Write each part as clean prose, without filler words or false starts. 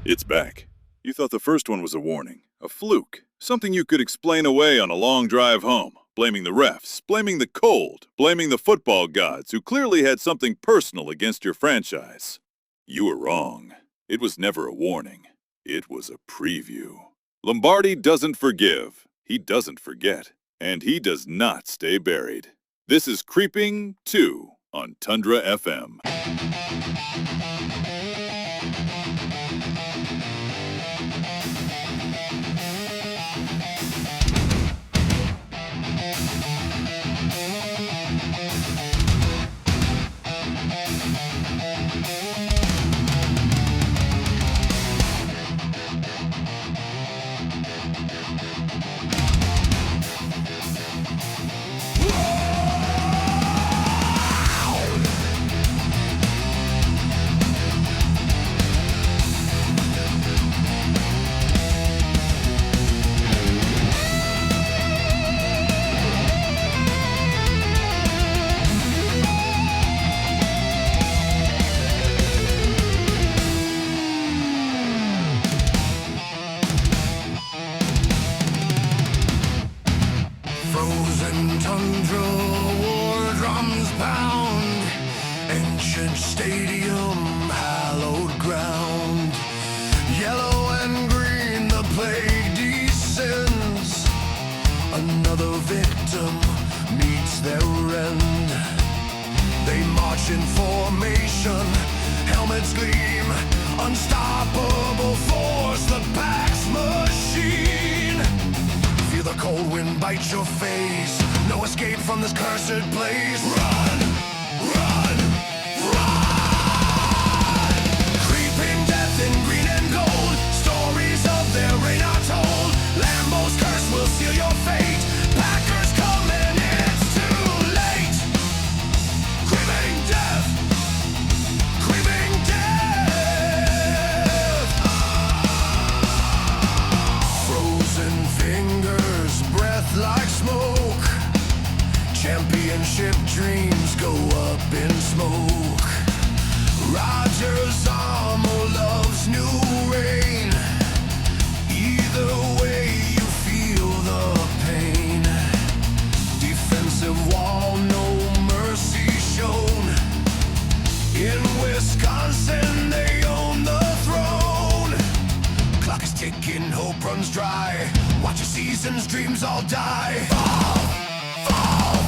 It's back. You thought the first one was a warning, a fluke, something you could explain away on a long drive home, blaming the refs, blaming the cold, blaming the football gods who clearly had something personal against your franchise. You were wrong. It was never a warning. It was a preview. Lombardi doesn't forgive, he doesn't forget, and he does not stay buried. This is Creeping 2 on Tundra FM. Tundra, war drums pound, ancient stadium, hallowed ground. Yellow and green, the plague descends. Another victim meets their end. They march in formation, helmets gleam. Unstoppable force, the Pack's machine. Feel the cold wind bite your face. No escape from this cursed place. Run, run, run. Creeping death in green and gold. Stories of their reign are told. Lambeau's curse will seal your fate. Packers coming, it's too late. Creeping death. Creeping death. Frozen fingers, breath like smoke. Championship dreams go up in smoke. Roger's armor loves new rain. Either way you feel the pain. Defensive wall, no mercy shown. In Wisconsin they own the throne. Clock is ticking, hope runs dry. Watch your season's dreams all die. Fall, fall.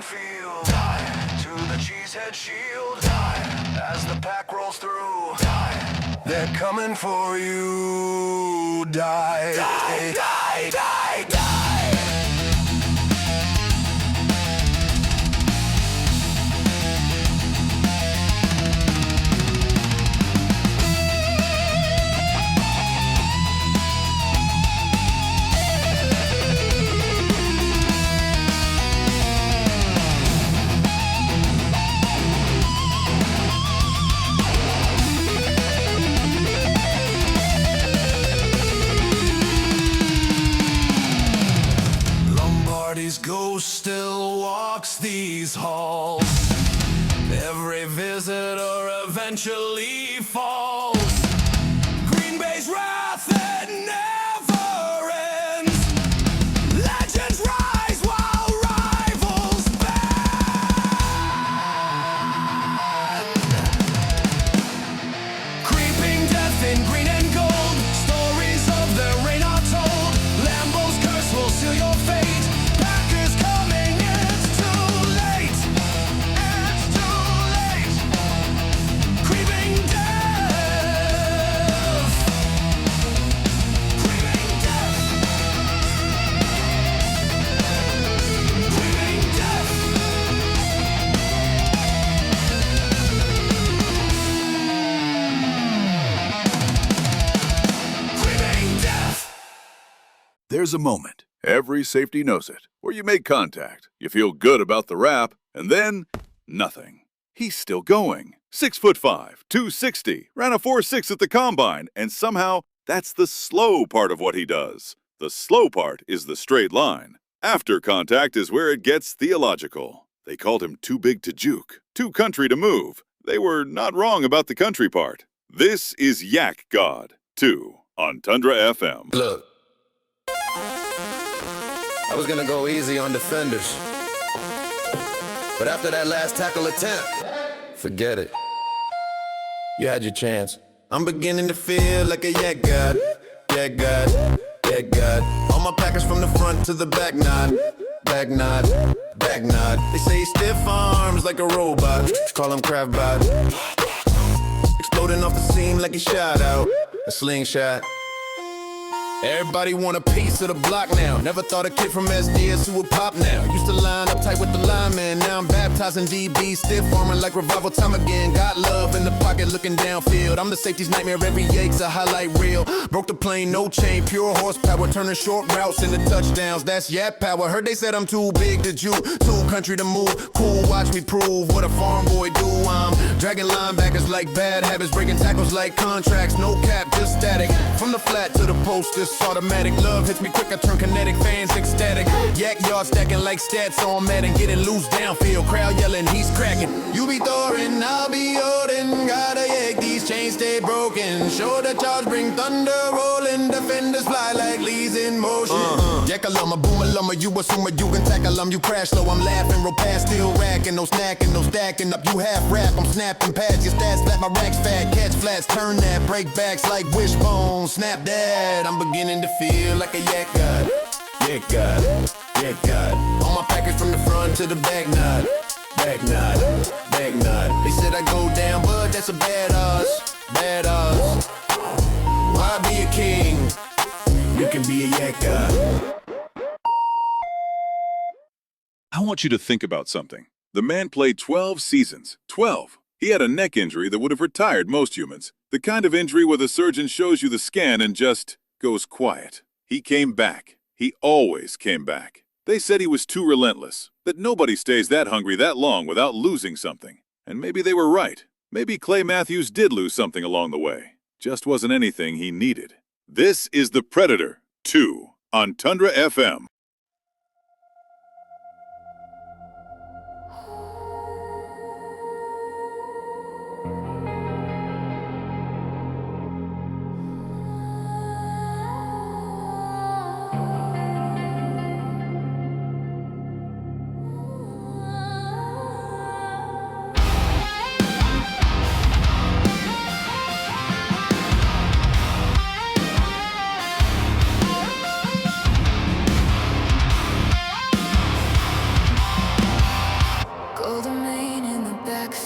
Field. Die to the cheesehead shield. Die as the pack rolls through. Die. They're coming for you. Die. Die, die, die, die. Lombardi's ghost still walks these halls. Every visitor eventually falls. Green Bay's wrath that never ends. Legends rise while rivals bend. Creeping death in green and gold. Stories of their reign are told. Lambeau's curse will seal your fate. There's a moment Every safety knows it. Where you make contact, you feel good about the wrap, and then nothing. He's still going. 6'5", 260, ran a 4.6 at the combine, and somehow that's the slow part of what he does. The slow part is the straight line. After contact is where it gets theological. They called him too big to juke, too country to move. They were not wrong about the country part. This is Yak God 2 on Tundra FM. Look, I was gonna go easy on defenders, but after that last tackle attempt, forget it. You had your chance. I'm beginning to feel like a yak god, yak god, yak god. All my Packers from the front to the back nod, back nod, back nod. They say stiff arms like a robot, call him Craftbot. Exploding off the seam like he shot out, a slingshot. Everybody want a piece of the block now. Never thought a kid from SDS who would pop now. Used to line up tight with the lineman. Now I'm baptizing DB, stiff arming like revival time again. Got love in the pocket looking downfield. I'm the safety's nightmare, every yake's a highlight reel. Broke the plane, no chain, pure horsepower. Turning short routes into touchdowns, that's yap power. Heard they said I'm too big to juke, too country to move. Cool, watch me prove what a farm boy do. I'm dragging linebackers like bad habits, breaking tackles like contracts. No cap, just static. From the flat to the post, this automatic. Love hits me quick, I turn kinetic, fans ecstatic. Yak yard stacking like stats on Madden. Getting loose downfield, crowd yelling, he's cracking. You be Thorin, I'll be Odin. Gotta yak, these chains stay broken. Shoulder charge, bring thunder rolling. Defenders fly like Lee's in motion. Yak-a-lumma, boom-a-lumma, you assume you can tackle 'em. You crash low, I'm laughing, roll past, still racking. No snacking, no stacking up. You half rap, I'm snapping past your stats flat, my racks fat. Catch flats, turn that, break backs like wishbone. Snap that, I'm beginning to feel like a yak god, yak god, yak god. All my Packers from the front to the back nod, back nod, back nod. They said I go down, but that's a bad odds, bad odds. Why be a king? You can be a yak god. I want you to think about something. The man played 12 seasons. 12. He had a neck injury that would have retired most humans. The kind of injury where the surgeon shows you the scan and just goes quiet. He came back. He always came back. They said he was too relentless, that nobody stays that hungry that long without losing something. And maybe they were right. Maybe Clay Matthews did lose something along the way. Just wasn't anything he needed. This is The Predator 2 on Tundra FM.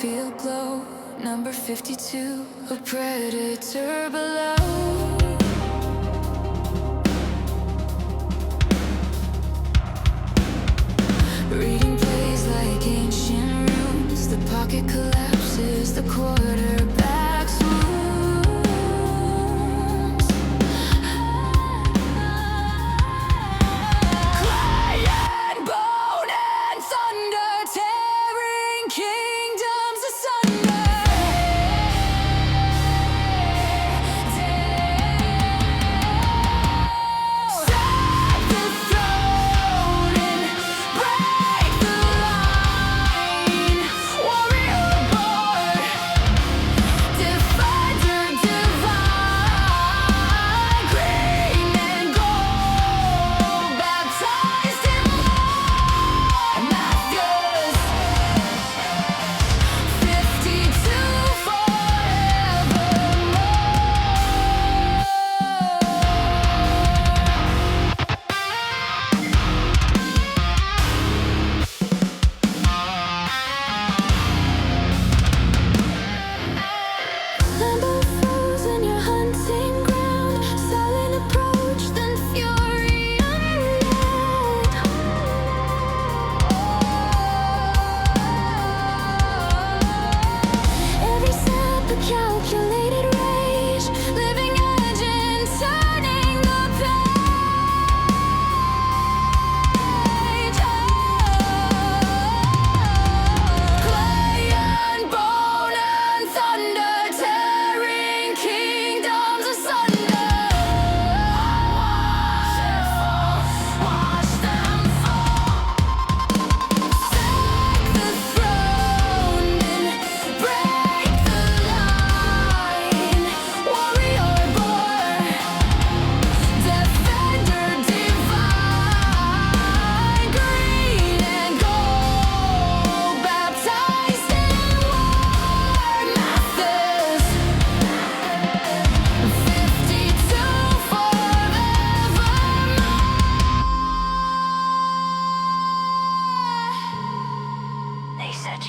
Feel glow, number 52, a predator below. Reading plays like ancient runes, the pocket collapses, the quarterback swoons. Clay and bone and thunder, tearing kingdoms asunder. Stop the throne and break the line. Warrior born,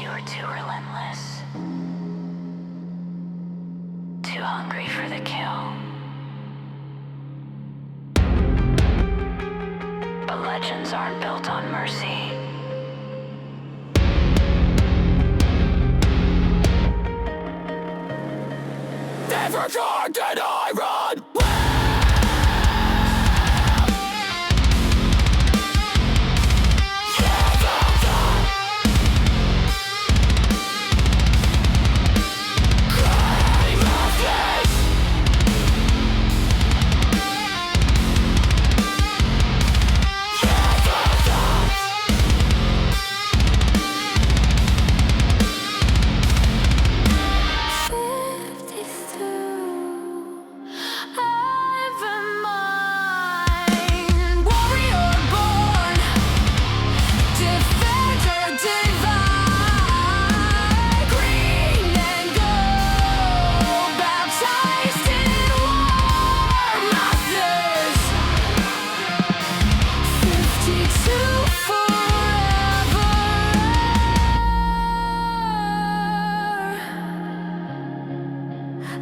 you were too relentless, too hungry for the kill. But legends aren't built on mercy. Never try to I run.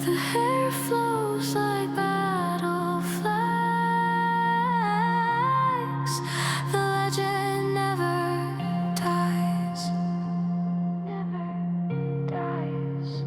The hair flows like battle flags. The legend never dies. Never dies.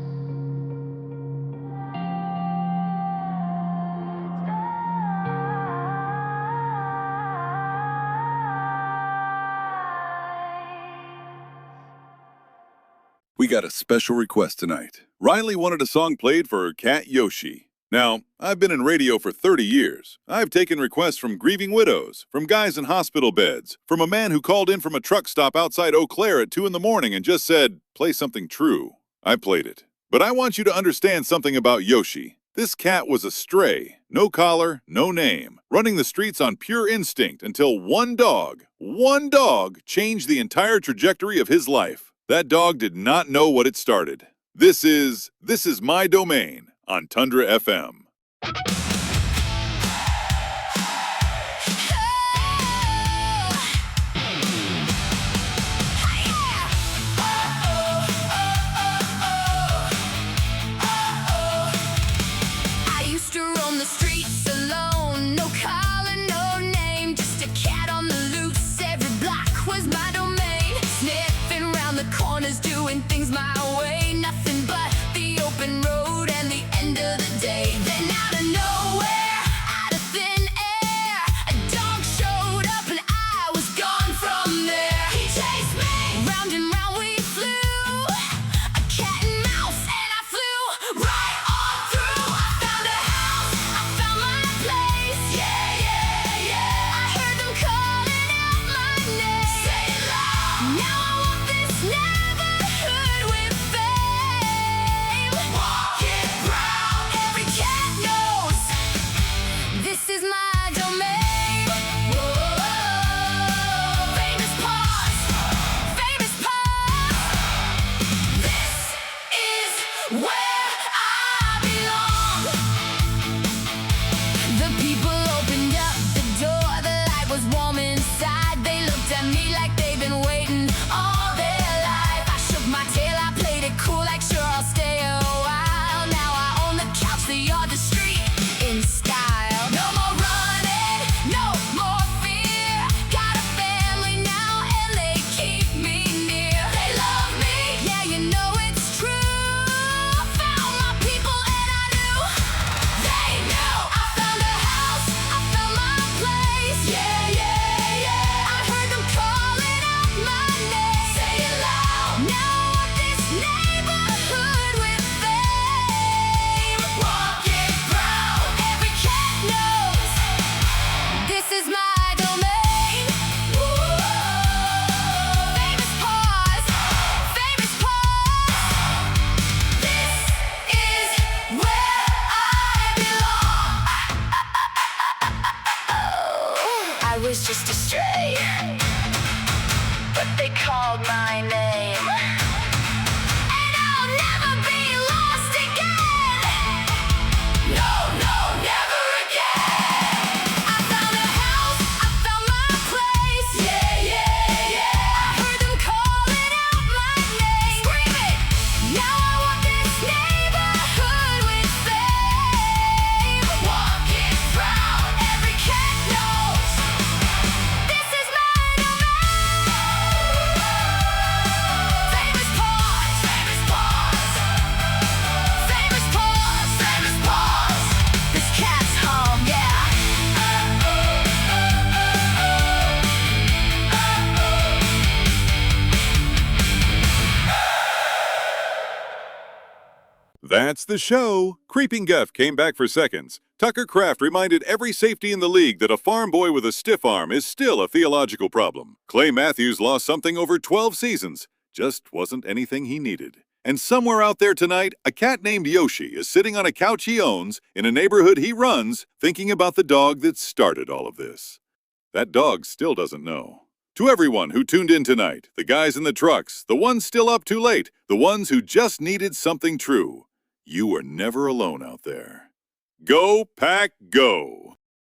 We got a special request tonight. Riley wanted a song played for her cat Yoshi. Now, I've been in radio for 30 years. I've taken requests from grieving widows, from guys in hospital beds, from a man who called in from a truck stop outside Eau Claire at 2 in the morning and just said, play something true. I played it. But I want you to understand something about Yoshi. This cat was a stray, no collar, no name, running the streets on pure instinct until one dog changed the entire trajectory of his life. That dog did not know what it started. This is My Domain on Tundra FM. I used to roam the streets alone, no collar, no name, just a cat on the loose. Every block was my domain, sniffing round the corners, doing things my way. Nothing but the open road and the end of the day. Then out of nowhere, out of thin air, a dog showed up and I was gone from there. He chased me, round and round we flew, a cat and mouse, and I flew right on through. I found a house, I found my place, yeah, yeah, yeah. I heard them calling out my name, say it loud. Now I want this neighborhood with fame. Walk it proud, every cat knows this is my domain. Whoa, famous paws, famous paws. This is where I belong. The people opened up the door, the light was warm inside. They looked at me like they've been waiting all their life. I shook my tail, I played it cool, like sure I'll stay a while. Now I own the couch, the yard, the street in style. No more running, no more fear. Got a family now and they keep me near. They love me, yeah, you know it's true. Found my people and I knew they knew. I found a house, I found my place, yeah, yeah, yeah. I heard them calling out my name, say it loud. Now I want this neighborhood with fame. Walk it proud, every cat knows this is my domain. Whoa, famous paws, famous paws. This is where I belong. I was just a stray, but they called my name, and I'll never be lost again. No, no, never again. I found a house, I found my place, yeah, yeah, yeah. I heard them calling out my name, That's the show. Creeping Guff came back for seconds. Tucker Kraft reminded every safety in the league that a farm boy with a stiff arm is still a theological problem. Clay Matthews lost something over 12 seasons. Just wasn't anything he needed. And somewhere out there tonight, a cat named Yoshi is sitting on a couch he owns in a neighborhood he runs, thinking about the dog that started all of this. That dog still doesn't know. To everyone who tuned in tonight, the guys in the trucks, the ones still up too late, the ones who just needed something true, you were never alone out there. Go, Pack, go!